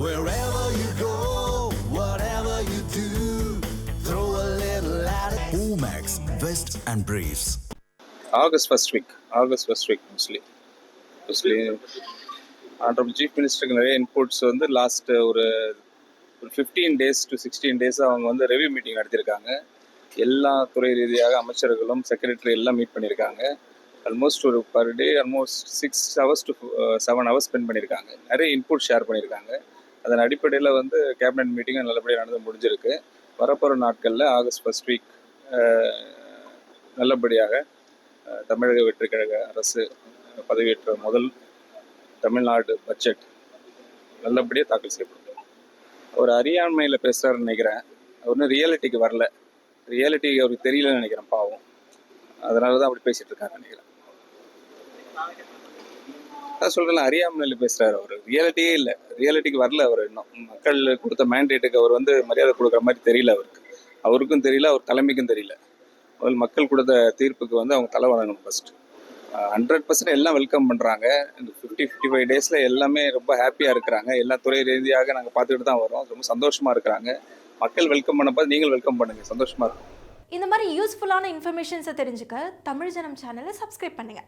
Wherever you go, whatever you do, throw a little at it. Omax, Vest and Briefs. August first week mostly Honorable Chief Ministerக்கு நிறைய inputs வந்து last ஒரு 15 days to 16 days அவங்க வந்து review meeting நடத்தியிருக்காங்க. எல்லா துறை ரீதியாக அமைச்சர்களும் செக்ரட்டரி எல்லாம் மீட் பண்ணியிருக்காங்க. ஆல்மோஸ்ட் ஒரு per day almost 6 hours to 7 hours spend பண்ணியிருக்காங்க. நிறைய இன்புட் ஷேர் பண்ணியிருக்காங்க. அதன் அடிப்படையில் வந்து கேபினட் மீட்டிங் நல்லபடியாக நடந்து முடிஞ்சிருக்கு. வரப்போகிற நாட்களில் ஆகஸ்ட் ஃபர்ஸ்ட் வீக் நல்லபடியாக தமிழக வெற்றி கழக அரசு பதவியேற்ற முதல் தமிழ்நாடு பட்ஜெட் நல்லபடியாக தாக்கல் செய்யப்படும். அவர் அறியாண்மையில் பேசுகிறாருன்னு நினைக்கிறேன். அவர் இன்னும் ரியாலிட்டிக்கு வரல. ரியாலிட்டி அவருக்கு தெரியலன்னு நினைக்கிறேன், பாவம். அதனால தான் அப்படி பேசிகிட்டு இருக்காருன்னு நினைக்கிறேன். நான் சொல்கிறேன், அறியாமையில் பேசுகிறாரு. அவர் ரியாலிட்டியே இல்லை, ரியாலிட்டிக்கு வரல. அவர் இன்னும் மக்கள் கொடுத்த மேண்டேட்டுக்கு அவர் வந்து மரியாதை கொடுக்குற மாதிரி தெரியல. அவருக்கும் தெரியல, அவர் தலைமைக்கும் தெரியல. முதல் மக்கள் கொடுத்த தீர்ப்புக்கு வந்து அவங்க தலை வணங்கணும் ஃபர்ஸ்ட். 100% எல்லாம் வெல்கம் பண்ணுறாங்க. இந்த 55 days எல்லாமே ரொம்ப ஹாப்பியாக இருக்கிறாங்க. எல்லா துறை ரீதியாக நாங்கள் பார்த்துக்கிட்டு தான் வரோம். ரொம்ப சந்தோஷமாக இருக்கிறாங்க. மக்கள் வெல்கம் பண்ணப்போ நீங்கள் வெல்கம் பண்ணுங்கள், சந்தோஷமாக இருக்கும். இந்த மாதிரி யூஸ்ஃபுல்லான இன்ஃபர்மேஷன்ஸை தெரிஞ்சுக்க தமிழ் ஜனம் சேனலை சப்ஸ்கிரைப் பண்ணுங்கள்.